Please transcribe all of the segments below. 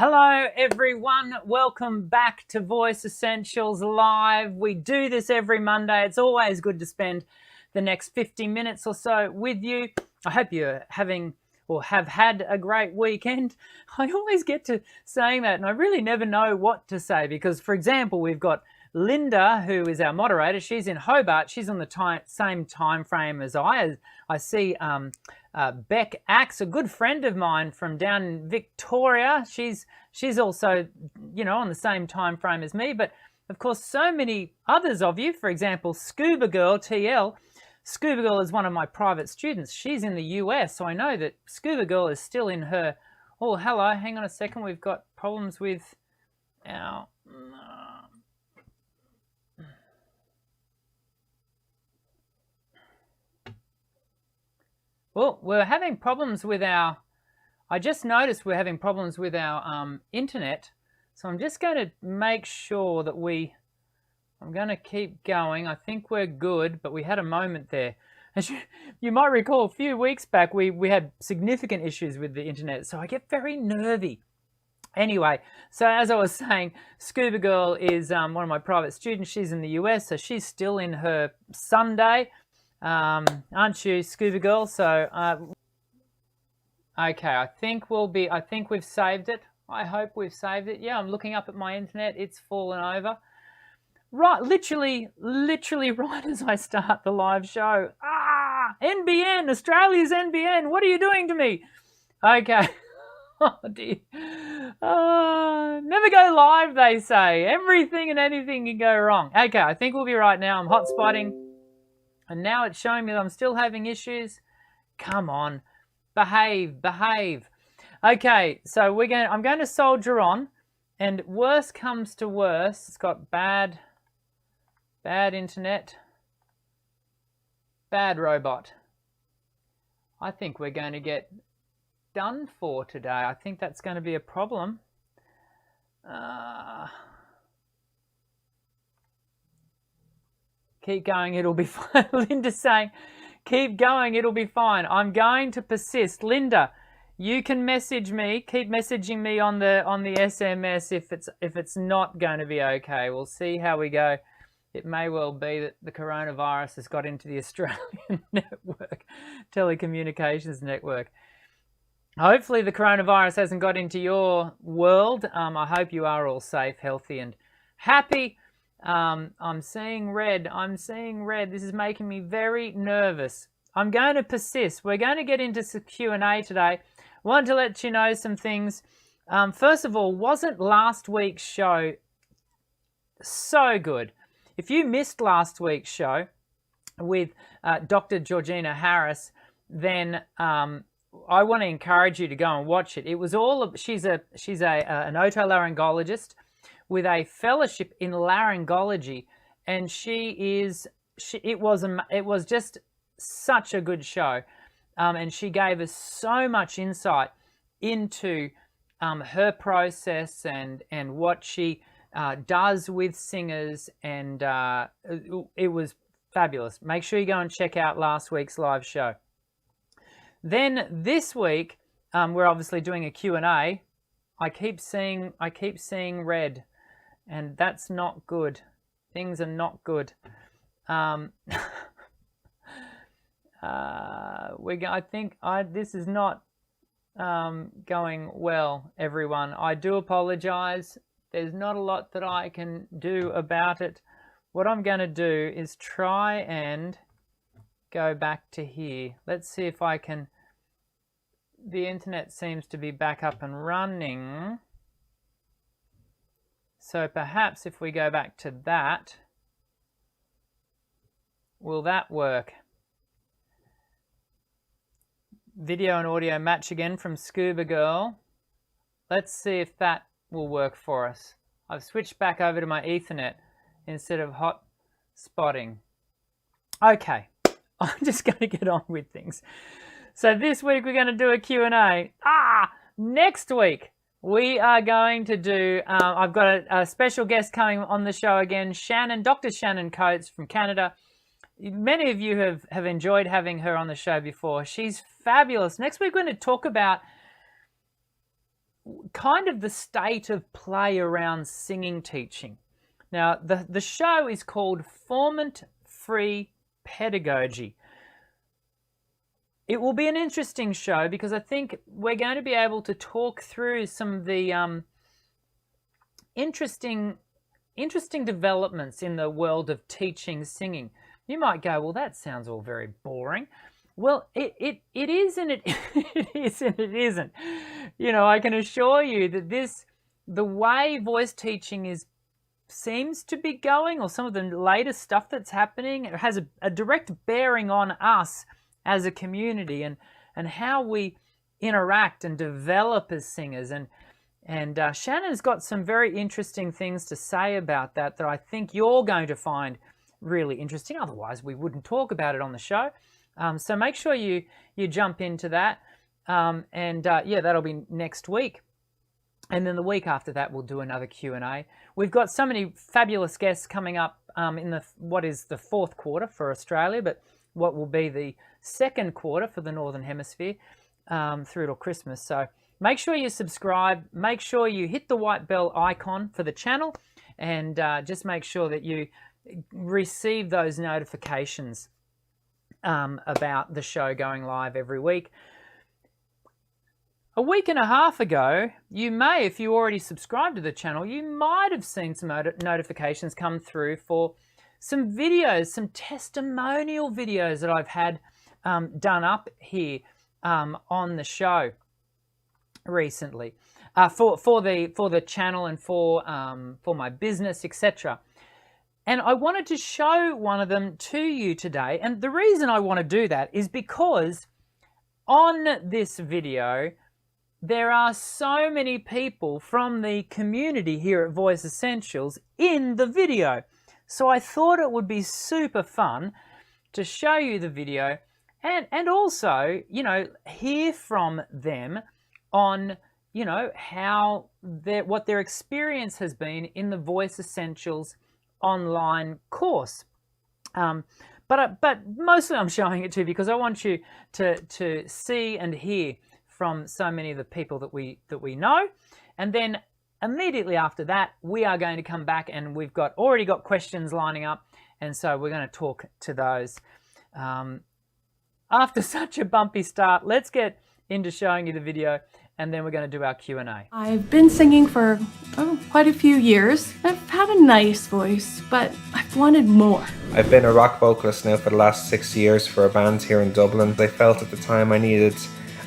Hello everyone, welcome back to Voice Essentials Live. We do this every Monday. It's always good to spend the next 50 minutes or so with you. I hope you're having or have had a great weekend. I always get to saying that and I really never know what to say because, for example, we've got Linda, who is our moderator. She's in Hobart. She's on the same time frame as I see Beck Axe, a good friend of mine from down in Victoria. She's also, on the same time frame as me. But of course, so many others of you. For example, Scuba Girl TL. Scuba Girl is one of my private students. She's in the US, so I know that Scuba Girl is still in her. Oh, hello. Hang on a second. We've got problems with our. Well, we're having problems with our, I just noticed we're having problems with our internet. So I'm just going to make sure that I'm going to keep going. I think we're good, but we had a moment there. As you might recall, a few weeks back, we had significant issues with the internet. So I get very nervy. Anyway, so as I was saying, Scuba Girl is one of my private students. She's in the US, so she's still in her Sunday. Aren't you, Scuba Girl? So, okay, I think we've saved it. I hope we've saved it. Yeah, I'm looking up at my internet. It's fallen over. Right, literally right as I start the live show. NBN, Australia's NBN. What are you doing to me? Okay. Oh, dear. Never go live, they say. Everything and anything can go wrong. Okay, I think we'll be right now. I'm hotspotting. And now it's showing me that I'm still having issues. Come on, behave. Okay, so I'm going to soldier on, and worst comes to worst, it's got bad internet, bad robot. I think we're going to get done for today. I think that's going to be a problem. Keep going, it'll be fine. Linda's saying, keep going, it'll be fine. I'm going to persist. Linda, you can message me. Keep messaging me on the SMS if it's not going to be okay. We'll see how we go. It may well be that the coronavirus has got into the Australian network, telecommunications network. Hopefully the coronavirus hasn't got into your world. I hope you are all safe, healthy, and happy. I'm seeing red. This is making me very nervous. I'm going to persist. We're going to get into some Q&A today. Want to let you know some things. First of all, wasn't last week's show so good? If you missed last week's show with Dr. Georgina Harris, then I want to encourage you to go and watch it. It was she's an otolaryngologist with a fellowship in laryngology, and it was just such a good show, and she gave us so much insight into her process and what she does with singers, and it was fabulous. Make sure you go and check out last week's live show. Then this week we're obviously doing a Q&A. I keep seeing red. And that's not good. Things are not good. This is not going well, everyone. I do apologize. There's not a lot that I can do about it. What I'm going to do is try and go back to here. Let's see if I can. The internet seems to be back up and running. So perhaps if we go back to that, will that work? Video and audio match again from Scuba Girl. Let's see if that will work for us. I've switched back over to my Ethernet instead of hot spotting. Okay, I'm just going to get on with things. So this week we're going to do a Q&A. Next week we are going to do, I've got a special guest coming on the show again, Dr. Shannon Coates from Canada. Many of you have enjoyed having her on the show before. She's fabulous. Next week we're going to talk about kind of the state of play around singing teaching. Now, the show is called Formant-Free Pedagogy. It will be an interesting show because I think we're going to be able to talk through some of the interesting developments in the world of teaching singing. You might go, well, that sounds all very boring. Well, it is and it is and it isn't. You know, I can assure you that the way voice teaching seems to be going, or some of the latest stuff that's happening, it has a direct bearing on us as a community and how we interact and develop as singers. And Shannon's got some very interesting things to say about that I think you're going to find really interesting. Otherwise, we wouldn't talk about it on the show. So make sure you jump into that. Yeah, that'll be next week. And then the week after that, we'll do another Q&A. We've got so many fabulous guests coming up in what is the fourth quarter for Australia, but what will be the second quarter for the Northern Hemisphere through till Christmas. So make sure you subscribe. Make sure you hit the white bell icon for the channel, and just make sure that you receive those notifications about the show going live every week. A week and a half ago, you may, if you already subscribed to the channel, you might have seen some notifications come through for some videos, some testimonial videos that I've had done up here on the show recently for the channel and for my business, etc. And I wanted to show one of them to you today. And the reason I want to do that is because on this video, there are so many people from the community here at Voice Essentials in the video. So I thought it would be super fun to show you the video and also, you know, hear from them on, you know, how what their experience has been in the Voice Essentials online course. But mostly I'm showing it to you because I want you to see and hear from so many of the people that we know. And then immediately after that, we are going to come back and we've already got questions lining up, and so we're going to talk to those. After such a bumpy start, let's get into showing you the video, and then we're going to do our Q&A. I've been singing for quite a few years. I've had a nice voice, but I've wanted more. I've been a rock vocalist now for the last 6 years for a band here in Dublin. I felt at the time I needed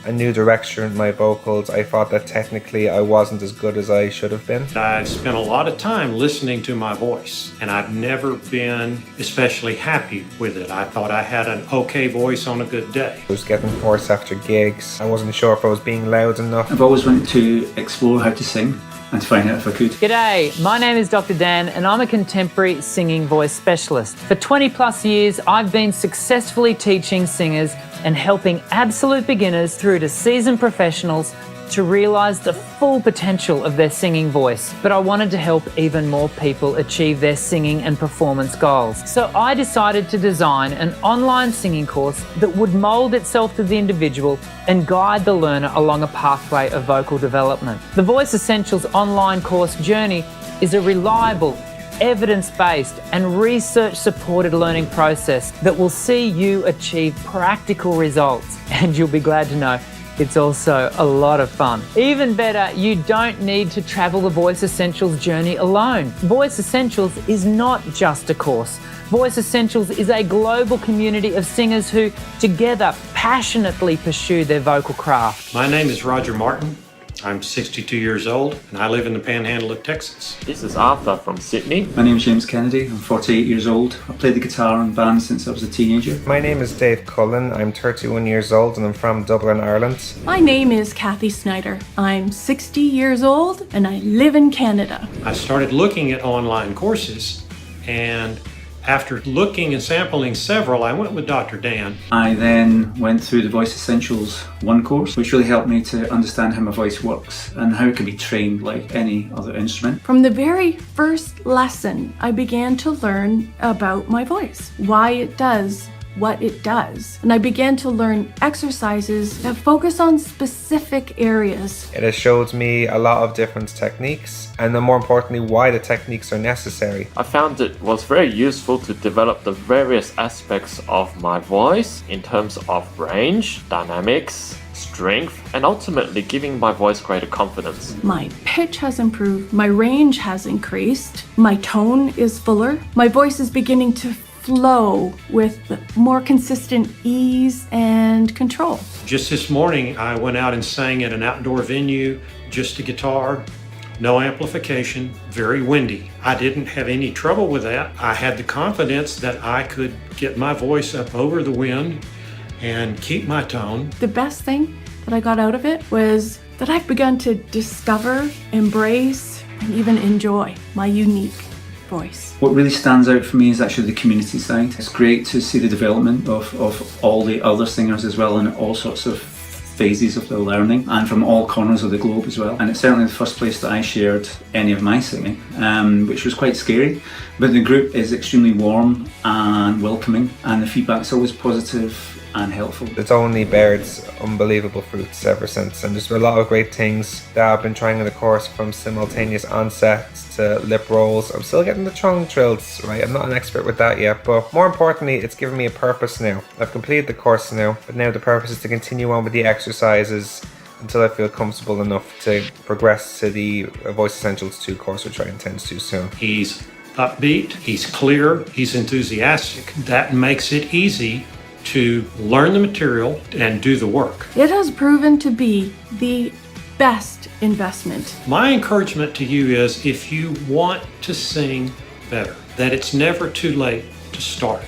a new direction in my vocals. I thought that technically I wasn't as good as I should have been. I've spent a lot of time listening to my voice, and I've never been especially happy with it. I thought I had an okay voice on a good day. I was getting hoarse after gigs. I wasn't sure if I was being loud enough. I've always wanted to explore how to sing and to find out if I could. G'day, my name is Dr. Dan and I'm a contemporary singing voice specialist. For 20 plus years, I've been successfully teaching singers and helping absolute beginners through to seasoned professionals to realise the full potential of their singing voice. But I wanted to help even more people achieve their singing and performance goals. So I decided to design an online singing course that would mould itself to the individual and guide the learner along a pathway of vocal development. The Voice Essentials online course journey is a reliable, evidence-based and research-supported learning process that will see you achieve practical results, and you'll be glad to know it's also a lot of fun. Even better, you don't need to travel the Voice Essentials journey alone. Voice Essentials is not just a course. Voice Essentials is a global community of singers who together passionately pursue their vocal craft. My name is Roger Martin. I'm 62 years old and I live in the panhandle of Texas. This is Arthur from Sydney. My name is James Kennedy. I'm 48 years old. I've played the guitar in bands since I was a teenager. My name is Dave Cullen. I'm 31 years old and I'm from Dublin, Ireland. My name is Kathy Snyder. I'm 60 years old and I live in Canada. I started looking at online courses, and after looking and sampling several, I went with Dr. Dan. I then went through the Voice Essentials 1 course, which really helped me to understand how my voice works and how it can be trained like any other instrument. From the very first lesson, I began to learn about my voice, why it does what it does. And I began to learn exercises that focus on specific areas. It has showed me a lot of different techniques, and then more importantly, why the techniques are necessary. I found it was very useful to develop the various aspects of my voice in terms of range, dynamics, strength, and ultimately giving my voice greater confidence. My pitch has improved, my range has increased, my tone is fuller, my voice is beginning to flow with more consistent ease and control. Just this morning, I went out and sang at an outdoor venue, just a guitar, no amplification, very windy. I didn't have any trouble with that. I had the confidence that I could get my voice up over the wind and keep my tone. The best thing that I got out of it was that I've begun to discover, embrace, and even enjoy my unique voice. What really stands out for me is actually the community side. It's great to see the development of all the other singers as well, in all sorts of phases of their learning, and from all corners of the globe as well. And it's certainly the first place that I shared any of my singing, which was quite scary. But the group is extremely warm and welcoming, and the feedback's always positive and helpful. It's only bared unbelievable fruits ever since, and there's been a lot of great things that I've been trying in the course, from simultaneous onsets to lip rolls. I'm still getting the tongue trills right. I'm not an expert with that yet, but more importantly, it's given me a purpose now. I've completed the course now, but now the purpose is to continue on with the exercises until I feel comfortable enough to progress to the Voice Essentials 2 course, which I intend to do soon. He's upbeat, he's clear, he's enthusiastic. That makes it easy to learn the material and do the work. It has proven to be the best investment. My encouragement to you is, if you want to sing better, that it's never too late to start,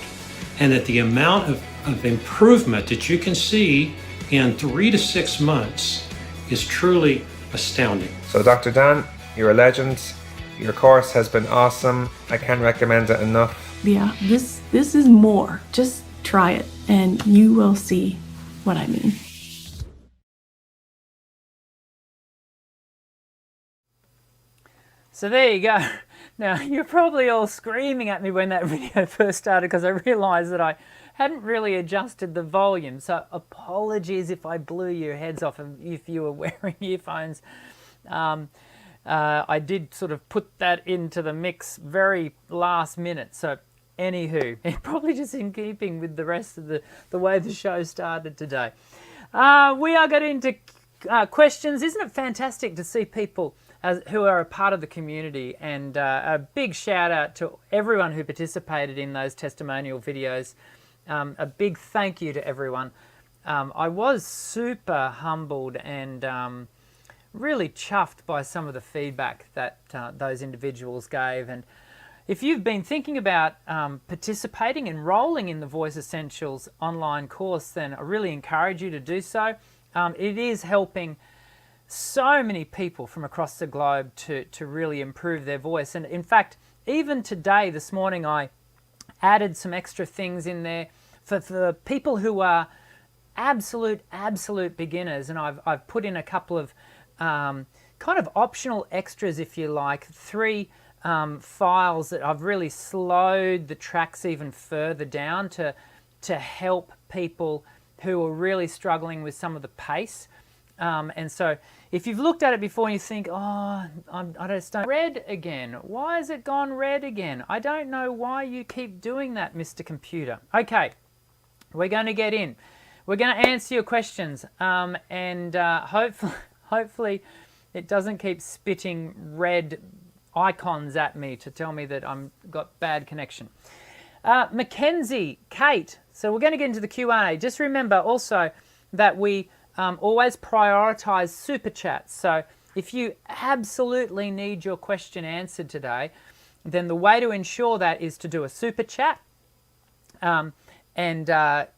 and that the amount of improvement that you can see in 3 to 6 months is truly astounding. So Dr. Dan, you're a legend. Your course has been awesome. I can't recommend it enough. Yeah, this is more. Just try it and you will see what I mean. So there you go. Now, you're probably all screaming at me when that video first started, because I realized that I hadn't really adjusted the volume. So apologies if I blew your heads off if you were wearing earphones. I did sort of put that into the mix very last minute. So anywho, it's probably just in keeping with the rest of the way the show started today. We are getting into questions. Isn't it fantastic to see people who are a part of the community? And a big shout out to everyone who participated in those testimonial videos. A big thank you to everyone. I was super humbled and really chuffed by some of the feedback that those individuals gave. And if you've been thinking about participating, enrolling in the Voice Essentials online course, then I really encourage you to do so. It is helping so many people from across the globe to really improve their voice. And in fact, even today, this morning, I added some extra things in there for people who are absolute beginners. And I've put in a couple of kind of optional extras, if you like, 3 files that I've really slowed the tracks even further down to help people who are really struggling with some of the pace. And so if you've looked at it before and you think, oh, I just don't... Red again. Why has it gone red again? I don't know why you keep doing that, Mr. Computer. Okay, we're going to get in. We're going to answer your questions, and hopefully it doesn't keep spitting red icons at me to tell me that I've got bad connection. Mackenzie, Kate, so we're going to get into the Q&A. Just remember also that we always prioritize super chats. So if you absolutely need your question answered today, then the way to ensure that is to do a super chat and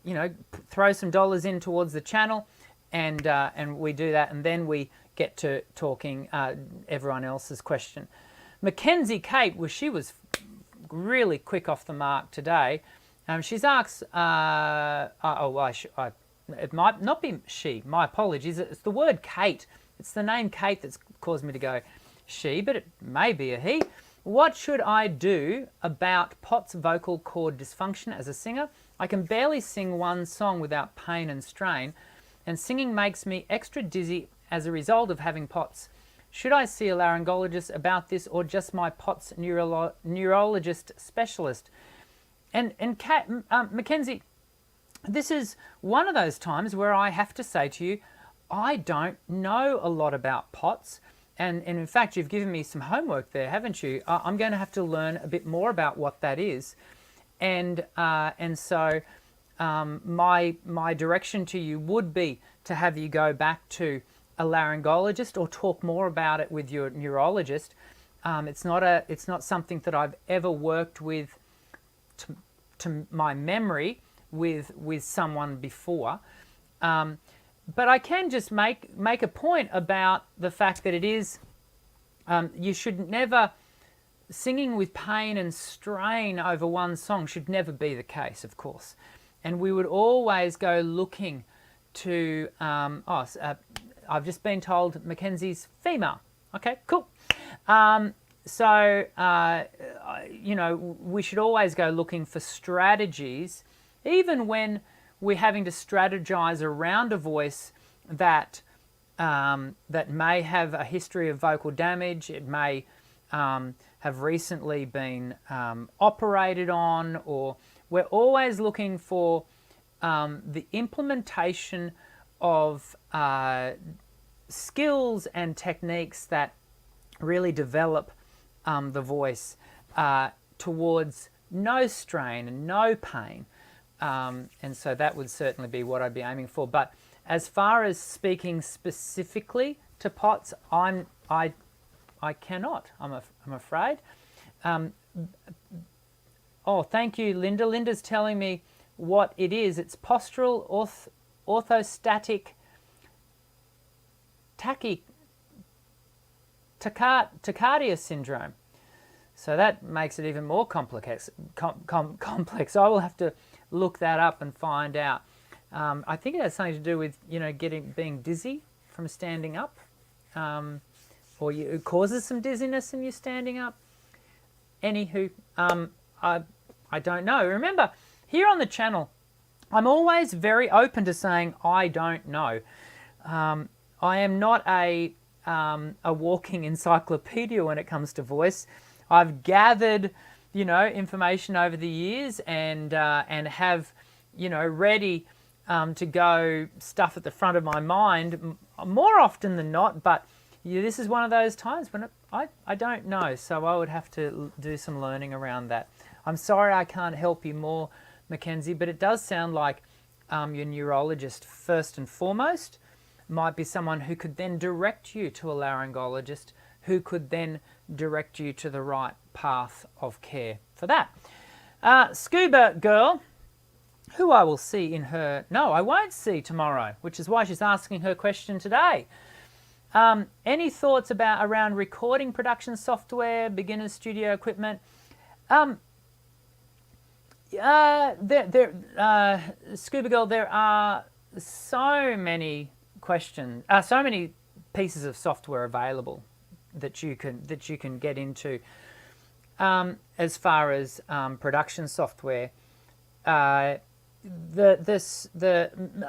you know, throw some dollars in towards the channel, and we do that, and then we get to talking everyone else's question. Mackenzie Kate, well, she was really quick off the mark today. She's asked, it might not be she, my apologies, it's the word Kate. It's the name Kate that's caused me to go she, but it may be a he. What should I do about Pot's vocal cord dysfunction as a singer? I can barely sing one song without pain and strain, and singing makes me extra dizzy as a result of having POTS. Should I see a laryngologist about this, or just my POTS neurologist specialist? And Mackenzie, this is one of those times where I have to say to you, I don't know a lot about POTS. And in fact, you've given me some homework there, haven't you? I'm going to have to learn a bit more about what that is. And so my direction to you would be to have you go back to a laryngologist or talk more about it with your neurologist. It's not something that I've ever worked with, to my memory, with someone before. But I can just make a point about the fact that it is, you should never, singing with pain and strain over one song should never be the case, of course. And we would always go looking to, I've just been told Mackenzie's female. Okay, cool. You know, we should always go looking for strategies, even when we're having to strategize around a voice that that may have a history of vocal damage. It may have recently been operated on, or we're always looking for the implementation of skills and techniques that really develop the voice towards no strain and no pain. And so that would certainly be what I'd be aiming for. But as far as speaking specifically to POTS, I cannot. I'm afraid. Oh, thank you, Linda. Linda's telling me what it is. It's postural orthostatic tachycardia syndrome. So that makes it even more complex. Complex. I will have to look that up and find out. I think it has something to do with, you know, being dizzy from standing up, or it causes some dizziness in you standing up. Anywho, I don't know. Remember, here on the channel, I'm always very open to saying I don't know. I am not a walking encyclopedia when it comes to voice. I've gathered, you know, information over the years and have, you know, ready to go stuff at the front of my mind more often than not. But this is one of those times when I don't know, so I would have to do some learning around that. I'm sorry I can't help you more, Mackenzie, but it does sound like your neurologist first and foremost might be someone who could then direct you to a laryngologist, who could then direct you to the right path of care for that. Scuba Girl, who I will see in her... No, I won't see tomorrow, which is why she's asking her question today. Any thoughts around recording production software, beginner's studio equipment? Scuba Girl, there are so many questions, so many pieces of software available that you can get into. As far as production software, a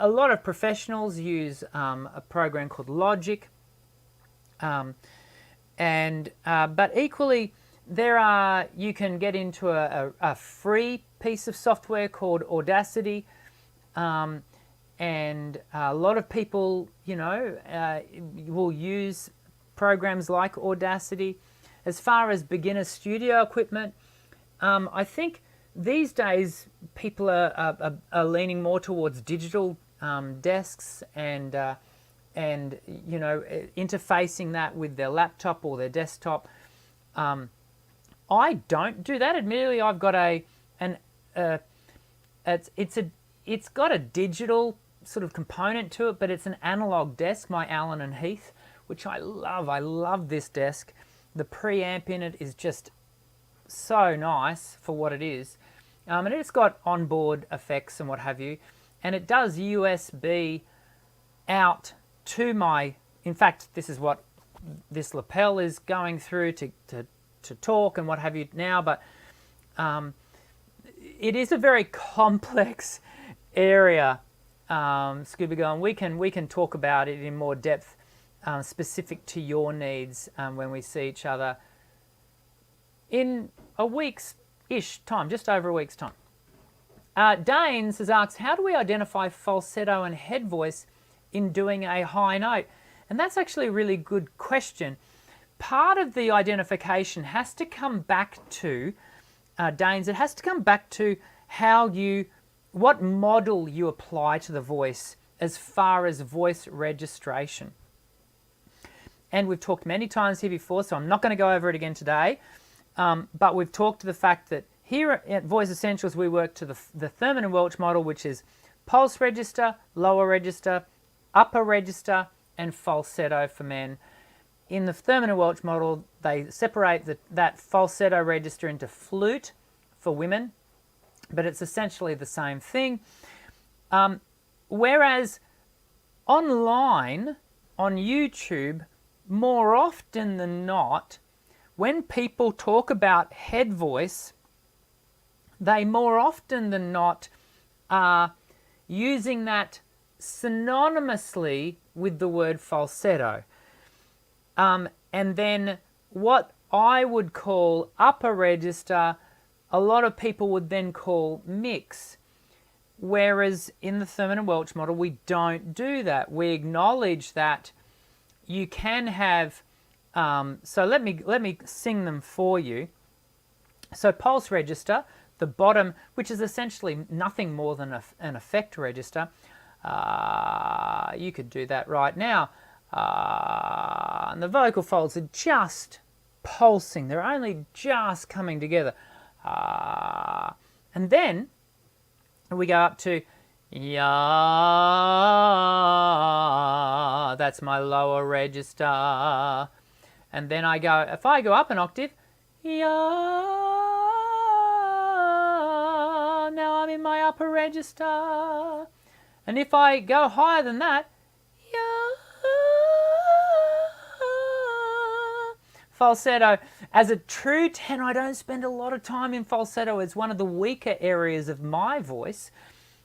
lot of professionals use a program called Logic, but equally you can get into a free piece of software called Audacity, and a lot of people, you know, will use programs like Audacity. As far as beginner studio equipment, I think these days people are leaning more towards digital desks and you know, interfacing that with their laptop or their desktop. I don't do that. Admittedly, I've got it's got a digital sort of component to it, but it's an analog desk, my Allen and Heath, which I love. I love this desk. The preamp in it is just so nice for what it is. And it's got onboard effects and what have you. And it does USB out to my... In fact, this is what this lapel is going through to talk and what have you now. But it is a very complex area, Scuba Go, and we can talk about it in more depth, specific to your needs when we see each other in a week's-ish time, just over a week's time. Danes has asked, how do we identify falsetto and head voice in doing a high note? And that's actually a really good question. Part of the identification has to come back to, Danes, it has to come back to what model you apply to the voice as far as voice registration. And we've talked many times here before, so I'm not going to go over it again today, but we've talked to the fact that here at Voice Essentials we work to the Thurman and Welch model, which is pulse register, lower register, upper register, and falsetto for men. In the Thurman and Welch model, they separate that falsetto register into flute for women, but it's essentially the same thing. Whereas online, on YouTube, more often than not, when people talk about head voice, they more often than not are using that synonymously with the word falsetto. And then what I would call upper register, a lot of people would then call mix. Whereas in the Thurman and Welch model, we don't do that. We acknowledge that you can have, so let me sing them for you. So pulse register, the bottom, which is essentially nothing more than an effect register. You could do that right now. And the vocal folds are just pulsing. They're only just coming together. And then we go up to ya. That's my lower register. And then if I go up an octave, ya. Now I'm in my upper register. And if I go higher than that, ya. Falsetto. As a true tenor, I don't spend a lot of time in falsetto. It's one of the weaker areas of my voice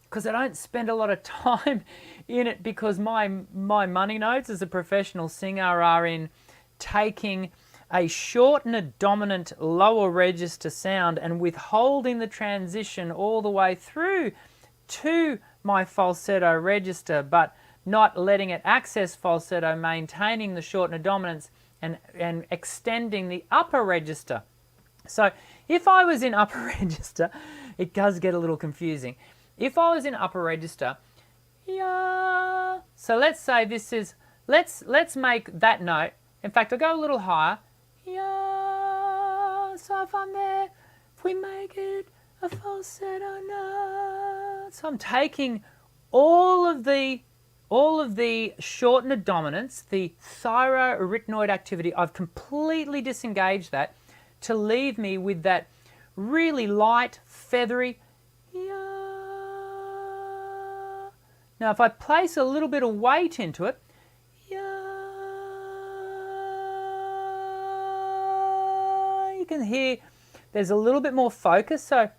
because I don't spend a lot of time in it because my money notes as a professional singer are in taking a short and a dominant lower register sound and withholding the transition all the way through to my falsetto register, but not letting it access falsetto, maintaining the short and a dominance and extending the upper register. So if I was in upper register, it does get a little confusing. If I was in upper register, yeah. So let's say this is, let's make that note. In fact, I'll go a little higher. Yeah. So if I'm there, if we make it a falsetto note. So I'm taking all of the shortened dominance, the thyroarytenoid activity, I've completely disengaged that to leave me with that really light, feathery ya. Now if I place a little bit of weight into it, ya, you can hear there's a little bit more focus, so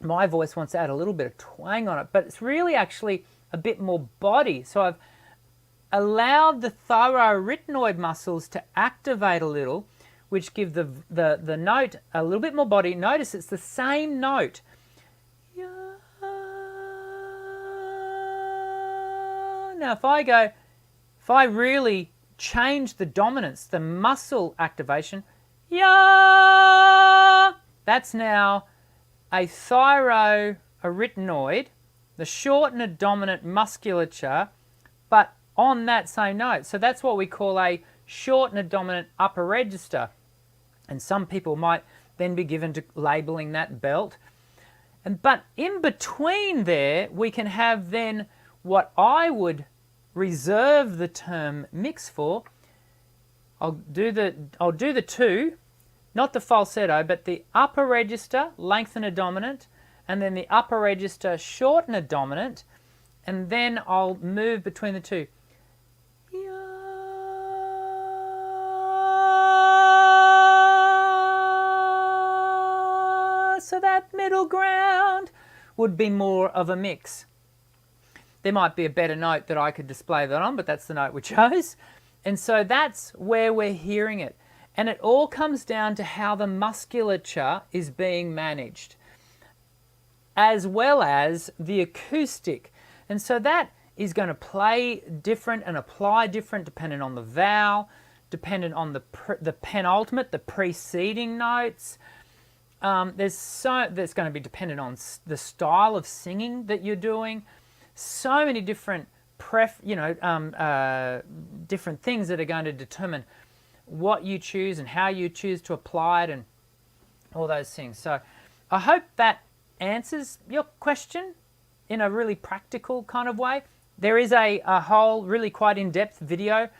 my voice wants to add a little bit of twang on it, but it's really actually a bit more body. So I've allowed the thyroarytenoid muscles to activate a little, which give the note a little bit more body. Notice it's the same note. Now if I really change the dominance, the muscle activation, that's now a thyroarytenoid, the short and a dominant musculature, but on that same note. So that's what we call a short and a dominant upper register. And some people might then be given to labeling that belt. But in between there, we can have then what I would reserve the term mix for. I'll do the two, not the falsetto, but the upper register, lengthen a dominant, and then the upper register, shorten a dominant, and then I'll move between the two. So that middle ground would be more of a mix. There might be a better note that I could display that on, but that's the note we chose. And so that's where we're hearing it. And it all comes down to how the musculature is being managed, as well as the acoustic. And so that is going to play different and apply different depending on the vowel, dependent on the penultimate, the preceding notes. That's going to be dependent on the style of singing that you're doing. So many different different things that are going to determine what you choose and how you choose to apply it and all those things. So I hope that answers your question in a really practical kind of way. There is a whole really quite in-depth video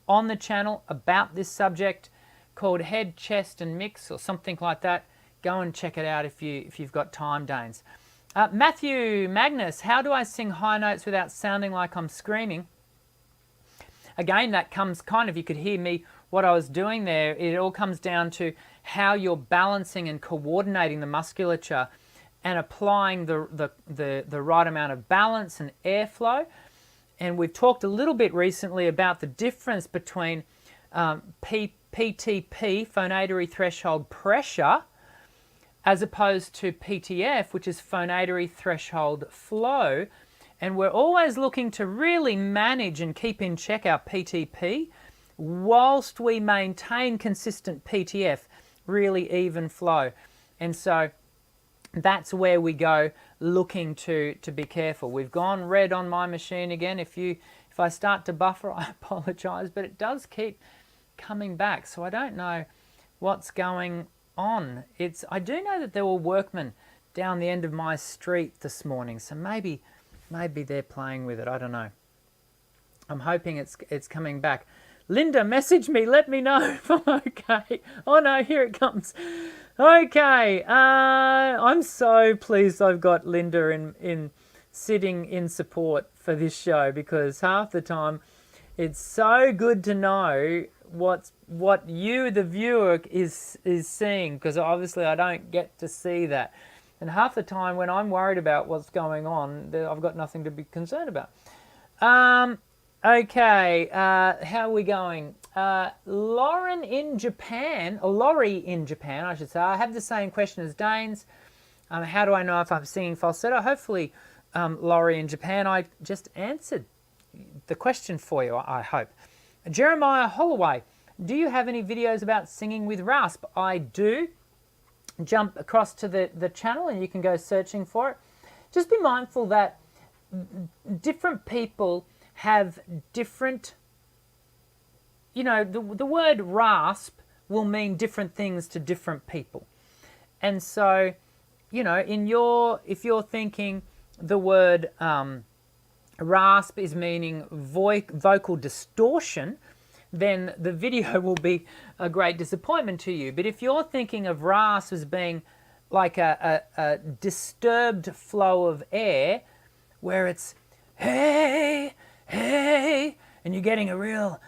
on the channel about this subject called Head, Chest and Mix or something like that. Go and check it out if you've got time, Danes. Matthew Magnus, how do I sing high notes without sounding like I'm screaming? Again, that comes kind of, you could hear me, what I was doing there, it all comes down to how you're balancing and coordinating the musculature and applying the right amount of balance and airflow. And we've talked a little bit recently about the difference between PTP, phonatory threshold pressure, as opposed to PTF, which is phonatory threshold flow. And we're always looking to really manage and keep in check our PTP whilst we maintain consistent PTF, really even flow. And so that's where we go looking to be careful. We've gone red on my machine again. If I start to buffer, I apologize, but it does keep coming back. So I don't know what's going on. I do know that there were workmen down the end of my street this morning, so maybe they're playing with it. I don't know. I'm hoping it's coming back. Linda, message me, let me know. Okay. Oh no, here it comes. Okay. I'm so pleased I've got Linda in sitting in support for this show, because half the time it's so good to know what you, the viewer, is seeing, because obviously I don't get to see that. And half the time when I'm worried about what's going on, I've got nothing to be concerned about. Okay, how are we going? Lauren in Japan, or Laurie in Japan, I should say. I have the same question as Danes. How do I know if I'm singing falsetto? Hopefully, Laurie in Japan, I just answered the question for you, I hope. Jeremiah Holloway, do you have any videos about singing with rasp? I do. Jump across to the channel and you can go searching for it. Just be mindful that different people have different, the word rasp will mean different things to different people. And so, if you're thinking the word rasp is meaning vocal distortion, then the video will be a great disappointment to you. But if you're thinking of rasp as being like a disturbed flow of air, where it's hey, hey, and you're getting a real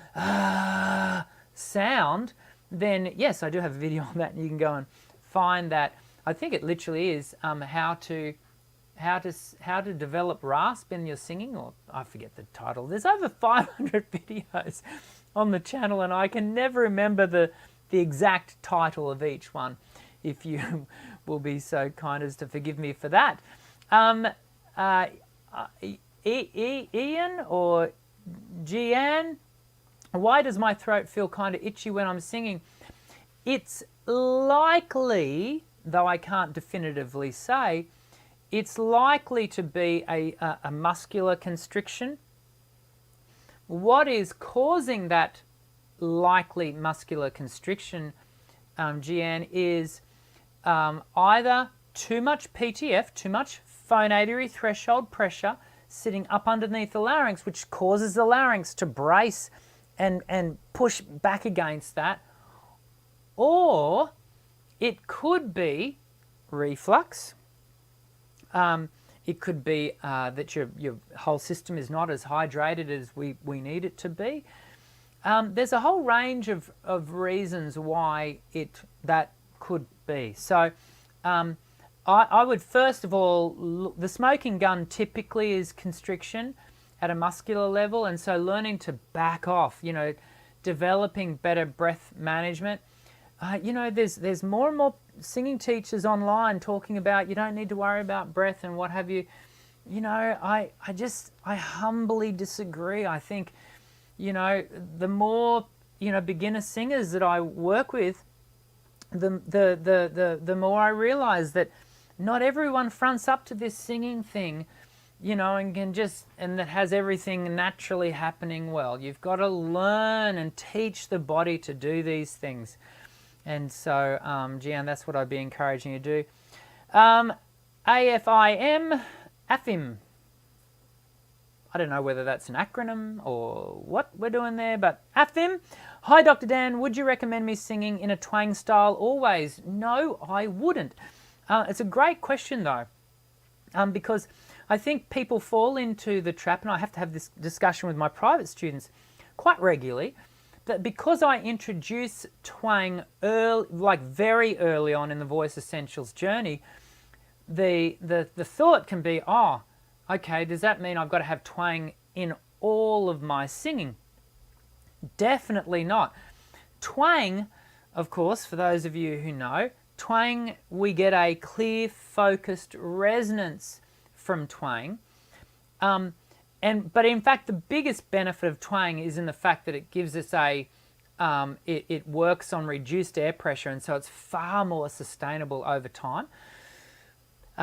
sound, then yes, I do have a video on that, and you can go and find that. I think it literally is how to develop rasp in your singing, or I forget the title. There's over 500 videos on the channel, and I can never remember the exact title of each one. If you will be so kind as to forgive me for that. Ian or Gian, why does my throat feel kind of itchy when I'm singing? It's likely, though I can't definitively say, it's likely to be a muscular constriction. What is causing that likely muscular constriction, Gian, is either too much PTF, too much phonatory threshold pressure sitting up underneath the larynx, which causes the larynx to brace and push back against that, or it could be reflux. It could be that your whole system is not as hydrated as we need it to be. There's a whole range of reasons why that could be. So I would first of all, the smoking gun typically is constriction at a muscular level, and so learning to back off, you know, developing better breath management. You know, there's more and more singing teachers online talking about you don't need to worry about breath and what have you. You know, I humbly disagree. I think, you know, the more, you know, beginner singers that I work with, the more I realize that not everyone fronts up to this singing thing, you know, and that has everything naturally happening well. You've got to learn and teach the body to do these things. And so, Gian, that's what I'd be encouraging you to do. AFIM, AFIM. I don't know whether that's an acronym or what we're doing there, but AFIM. Hi, Dr. Dan. Would you recommend me singing in a twang style always? No, I wouldn't. It's a great question, though, because I think people fall into the trap, and I have to have this discussion with my private students quite regularly, that because I introduce twang very early on in the Voice Essentials journey, the thought can be, oh, okay, does that mean I've got to have twang in all of my singing? Definitely not. Twang, of course, for those of you who know, twang, we get a clear, focused resonance from twang. But in fact, the biggest benefit of twang is in the fact that it gives us it works on reduced air pressure, and so it's far more sustainable over time.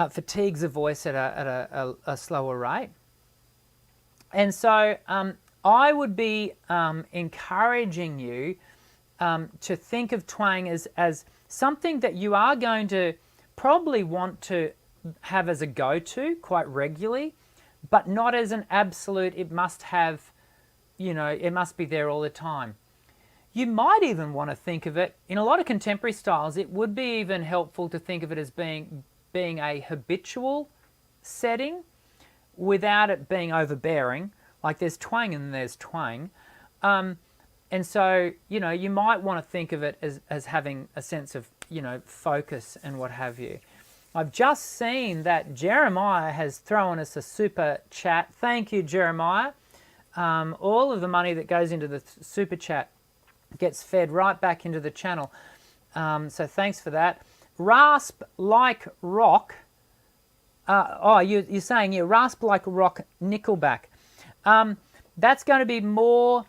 Fatigues the voice at a slower rate. And so I would be encouraging you to think of twang as something that you are going to probably want to have as a go-to quite regularly, but not as an absolute, it must have, you know, it must be there all the time. You might even want to think of it, in a lot of contemporary styles, it would be even helpful to think of it as being a habitual setting without it being overbearing. Like there's twang and there's twang. And so, you know, you might want to think of it as having a sense of, you know, focus and what have you. I've just seen that Jeremiah has thrown us a super chat. Thank you, Jeremiah. All of the money that goes into the super chat gets fed right back into the channel. So thanks for that. Rasp like rock. You're saying, yeah, rasp like rock, Nickelback. That's going to be more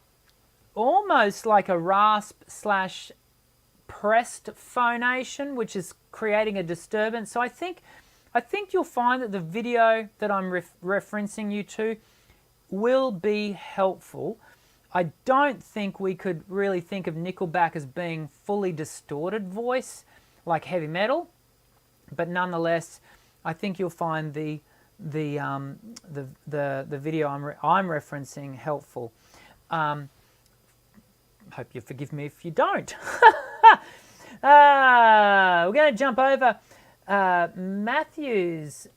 almost like a rasp / pressed phonation, which is creating a disturbance. So I think you'll find that the video that I'm referencing you to will be helpful. I don't think we could really think of Nickelback as being fully distorted voice like heavy metal, but nonetheless, I think you'll find the video I'm referencing helpful. Hope you forgive me if you don't. We're going to jump over Matthew's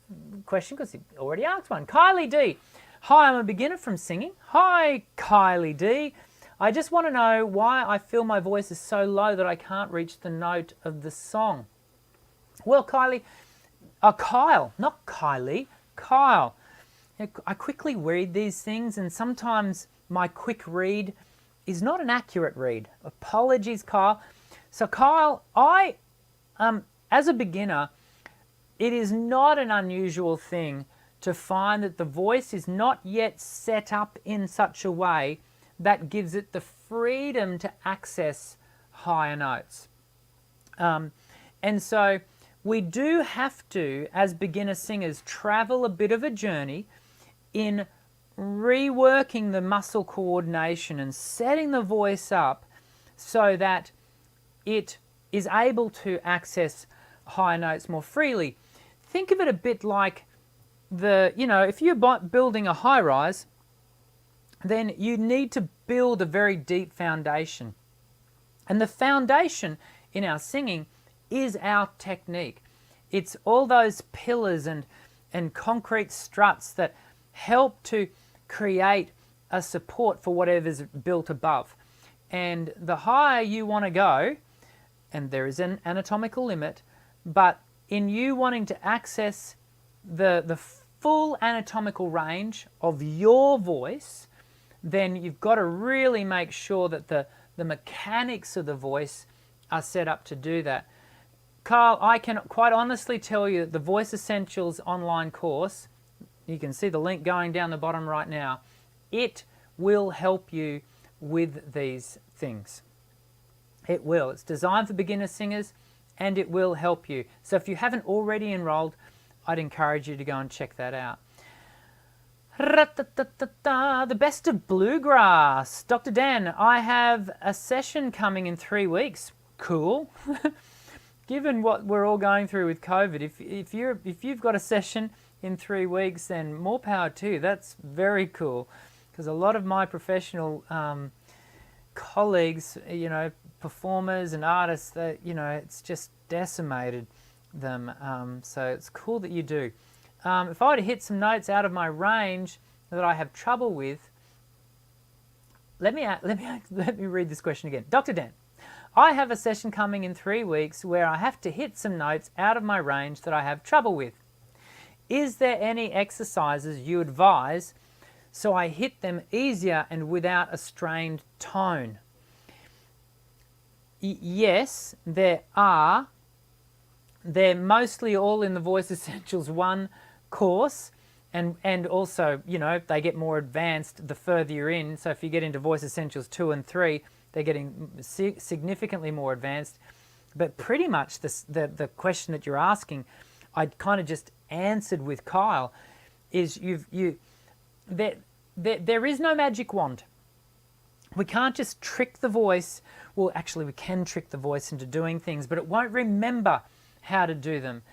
question because he already asked one. Kylie D. Hi, I'm a beginner from singing. Hi, Kylie D. I just want to know why I feel my voice is so low that I can't reach the note of the song. Well, Kylie, Kyle, not Kylie, Kyle. I quickly read these things, and sometimes my quick read is not an accurate read. Apologies, Kyle. So, Kyle, as a beginner, it is not an unusual thing to find that the voice is not yet set up in such a way that gives it the freedom to access higher notes. And so we do have to, as beginner singers, travel a bit of a journey in reworking the muscle coordination and setting the voice up so that it is able to access higher notes more freely. Think of it a bit like if you're building a high rise, then you need to build a very deep foundation. And the foundation in our singing is our technique. It's all those pillars and concrete struts that help to create a support for whatever's built above. And the higher you want to go, and there is an anatomical limit, but in you wanting to access the full anatomical range of your voice, then you've got to really make sure that the mechanics of the voice are set up to do that. Carl, I can quite honestly tell you that the Voice Essentials online course, you can see the link going down the bottom right now, it will help you with these things. It will. It's designed for beginner singers, and it will help you. So if you haven't already enrolled, I'd encourage you to go and check that out. The best of bluegrass. Dr. Dan, I have a session coming in 3 weeks. Cool. Given what we're all going through with COVID, if you've got a session in 3 weeks, then more power to you. That's very cool, because a lot of my professional colleagues, performers and artists, that it's just decimated them. So it's cool that you do. If I were to hit some notes out of my range that I have trouble with, let me read this question again. Dr. Dan, I have a session coming in 3 weeks where I have to hit some notes out of my range that I have trouble with. Is there any exercises you advise so I hit them easier and without a strained tone? Yes, there are. They're mostly all in the Voice Essentials 1 course, and also, they get more advanced the further you're in. So if you get into Voice Essentials 2 and 3, they're getting significantly more advanced. But pretty much the question that you're asking, I kind of just answered with Kyle, is there is no magic wand. We can't just trick the voice. Well, actually, we can trick the voice into doing things, but it won't remember how to do them.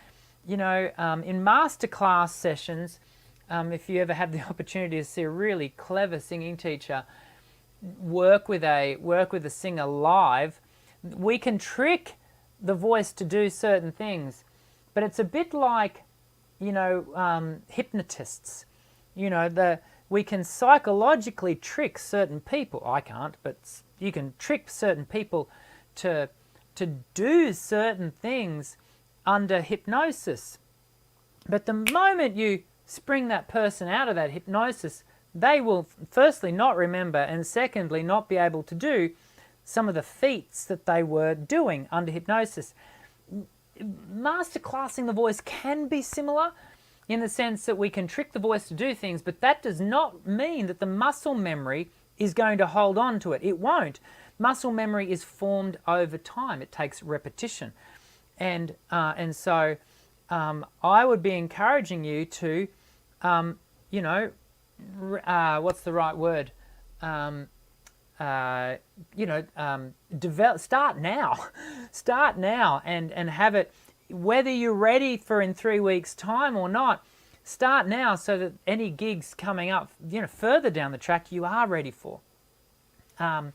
In masterclass sessions, if you ever have the opportunity to see a really clever singing teacher work with a singer live, we can trick the voice to do certain things, but it's a bit like, hypnotists. We can psychologically trick certain people. I can't, but you can trick certain people to do certain things under hypnosis. But the moment you spring that person out of that hypnosis, they will firstly not remember, and secondly not be able to do some of the feats that they were doing under hypnosis. Masterclassing the voice can be similar in the sense that we can trick the voice to do things, but that does not mean that the muscle memory is going to hold on to it. It won't. Muscle memory is formed over time. It takes repetition. And so I would be encouraging you to, what's the right word? Start now. Start now and have it, whether you're ready for in 3 weeks' time or not, start now so that any gigs coming up, further down the track, you are ready for. Vent.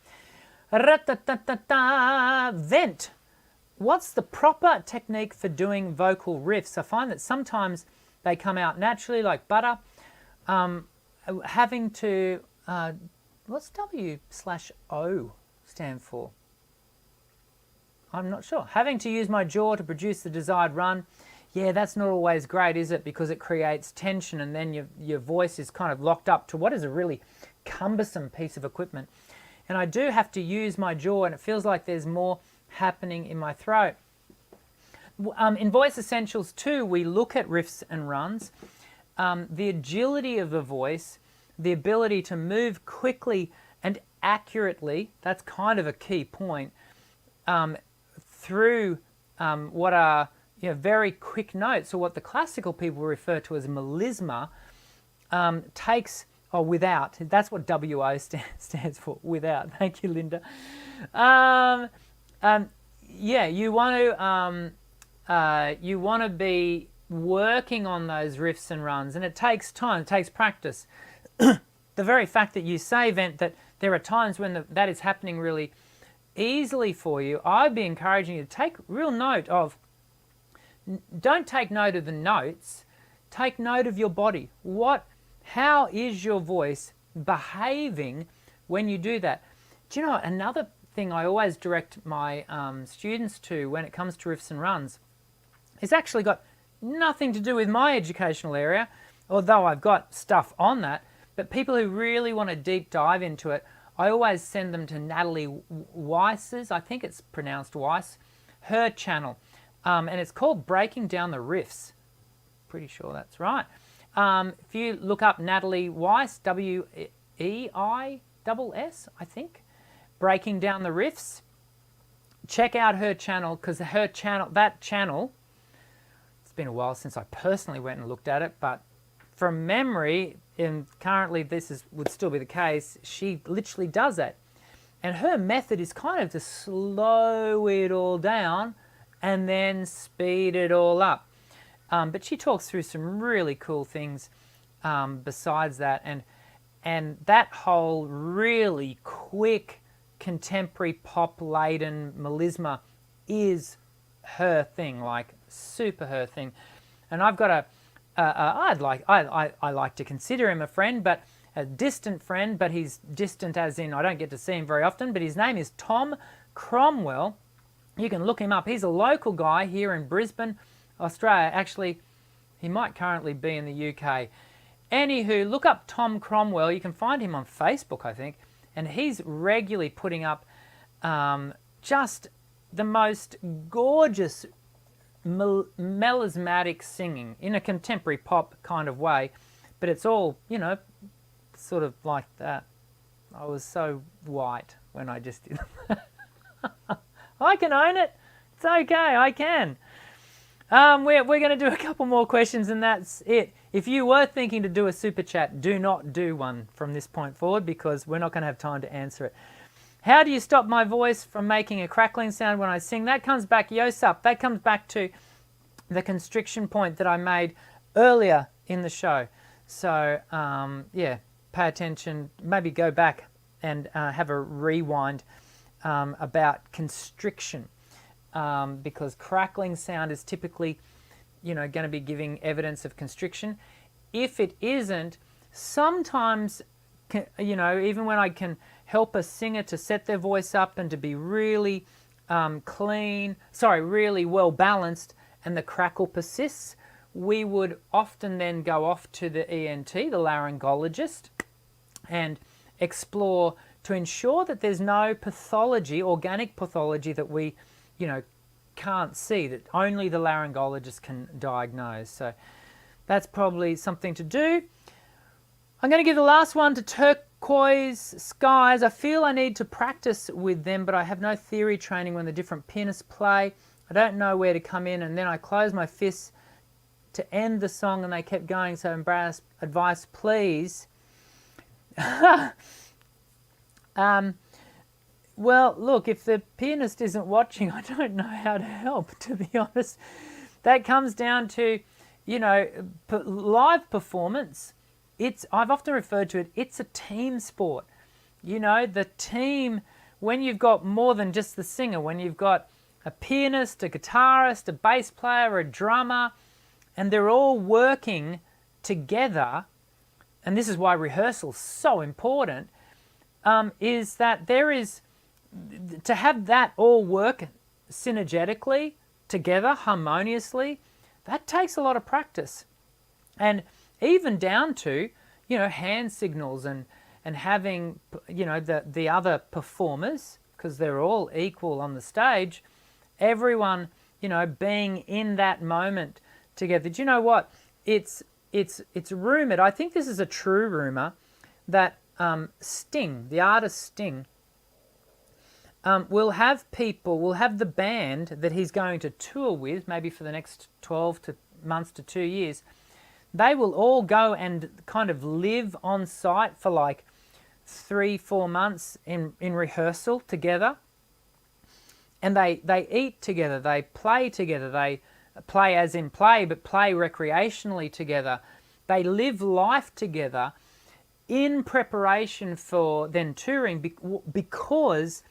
What's the proper technique for doing vocal riffs? I find that sometimes they come out naturally like butter. Having to, what's W/O stand for? I'm not sure. Having to use my jaw to produce the desired run. Yeah, that's not always great, is it? Because it creates tension, and then your voice is kind of locked up to what is a really cumbersome piece of equipment. And I do have to use my jaw, and it feels like there's more happening in my throat. In Voice Essentials 2, we look at riffs and runs. The agility of the voice, the ability to move quickly and accurately, that's kind of a key point, through what are very quick notes, or what the classical people refer to as melisma, takes, without, that's what WO stands for, without. Thank you, Linda. You want to be working on those riffs and runs, and it takes time, it takes practice. The very fact that you say, Vent, that there are times when that is happening really easily for you, I'd be encouraging you to take real note of, don't take note of the notes, take note of your body. How is your voice behaving when you do that? Do you know, another thing I always direct my students to when it comes to riffs and runs It's actually got nothing to do with my educational area, although I've got stuff on that. But people who really want to deep dive into it, I always send them to Natalie Weiss's, I think it's pronounced Weiss, her channel. And it's called Breaking Down the Riffs. Pretty sure that's right. If you look up Natalie Weiss, Weiss, I think, Breaking Down the Riffs, check out her channel, because that channel, it's been a while since I personally went and looked at it, but from memory, and currently would still be the case, she literally does that. And her method is kind of to slow it all down and then speed it all up. But she talks through some really cool things besides that. And that whole really quick contemporary pop-laden melisma is her thing, like super her thing. And I've got I like to consider him a friend, but a distant friend, but he's distant as in I don't get to see him very often, but his name is Tom Cromwell. You can look him up. He's a local guy here in Brisbane, Australia. Actually, he might currently be in the UK. Anywho, look up Tom Cromwell. You can find him on Facebook, I think, and he's regularly putting up just the most gorgeous melismatic singing in a contemporary pop kind of way, but it's all, sort of like that. I was so white when I just did I can own it. It's okay, I can. We're going to do a couple more questions and that's it. If you were thinking to do a super chat, do not do one from this point forward because we're not going to have time to answer it. How do you stop my voice from making a crackling sound when I sing? That comes back, Yosap, that comes back to the constriction point that I made earlier in the show. So, yeah, pay attention, maybe go back and have a rewind about constriction because crackling sound is typically, going to be giving evidence of constriction. If it isn't, sometimes, even when I can help a singer to set their voice up and to be really really well balanced and the crackle persists, we would often then go off to the ENT, the laryngologist, and explore to ensure that there's no pathology, organic pathology that we, can't see, that only the laryngologist can diagnose. So that's probably something to do. I'm going to give the last one to Turquoise Skies. I feel I need to practice with them, but I have no theory training when the different pianists play. I don't know where to come in, and then I close my fists to end the song, and they kept going, so embarrassed. Advice, please. Well, look, if the pianist isn't watching, I don't know how to help, to be honest. That comes down to, live performance. I've often referred to it, it's a team sport. The team, when you've got more than just the singer, when you've got a pianist, a guitarist, a bass player, a drummer, and they're all working together, and this is why rehearsal's so important, is that there is, to have that all work synergetically, together, harmoniously, that takes a lot of practice. And even down to, hand signals and having, the other performers, because they're all equal on the stage, everyone, being in that moment together. Do you know what? It's rumoured, I think this is a true rumour, that Sting, the artist Sting, will have the band that he's going to tour with, maybe for the next 12 months to 2 years, they will all go and kind of live on site for like 3-4 months in rehearsal together. And they eat together, they play together, they play as in play, but play recreationally together. They live life together in preparation for then touring because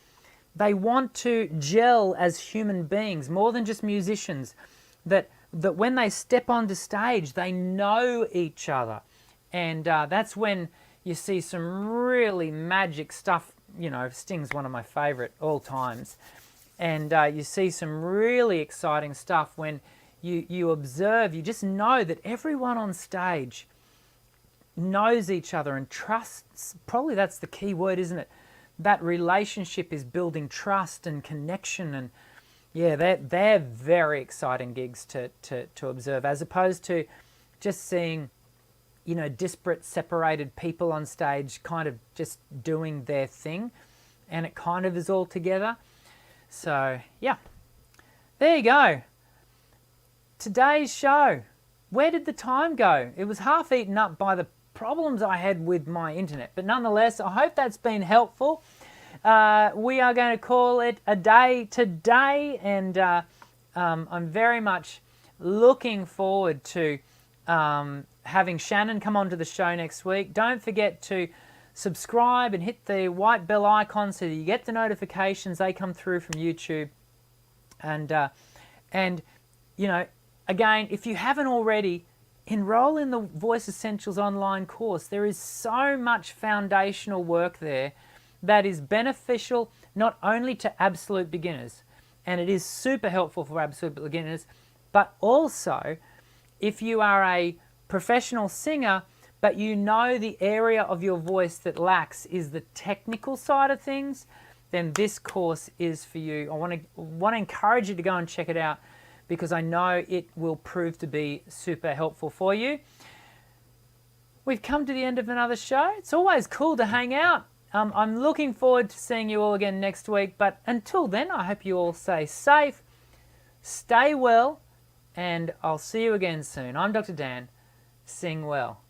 they want to gel as human beings, more than just musicians, that when they step onto stage, they know each other. And that's when you see some really magic stuff. Sting's one of my favourite all times. And you see some really exciting stuff when you observe, you just know that everyone on stage knows each other and trusts. Probably that's the key word, isn't it? That relationship is building trust and connection, and yeah, they're very exciting gigs to observe, as opposed to just seeing, you know, disparate, separated people on stage kind of just doing their thing, and it kind of is all together. So yeah, there you go. Today's show. Where did the time go? It was half eaten up by the problems I had with my internet, but nonetheless, I hope that's been helpful. We are going to call it a day today, and I'm very much looking forward to having Shannon come onto the show next week. Don't forget to subscribe and hit the white bell icon so that you get the notifications. They come through from YouTube. And you know, again, if you haven't already, enroll in the Voice Essentials online course. There is so much foundational work there that is beneficial not only to absolute beginners, and it is super helpful for absolute beginners, but also if you are a professional singer but you know the area of your voice that lacks is the technical side of things, then this course is for you. I want to encourage you to go and check it out, because I know it will prove to be super helpful for you. We've come to the end of another show. It's always cool to hang out. I'm looking forward to seeing you all again next week, but until then, I hope you all stay safe, stay well, and I'll see you again soon. I'm Dr. Dan. Sing well.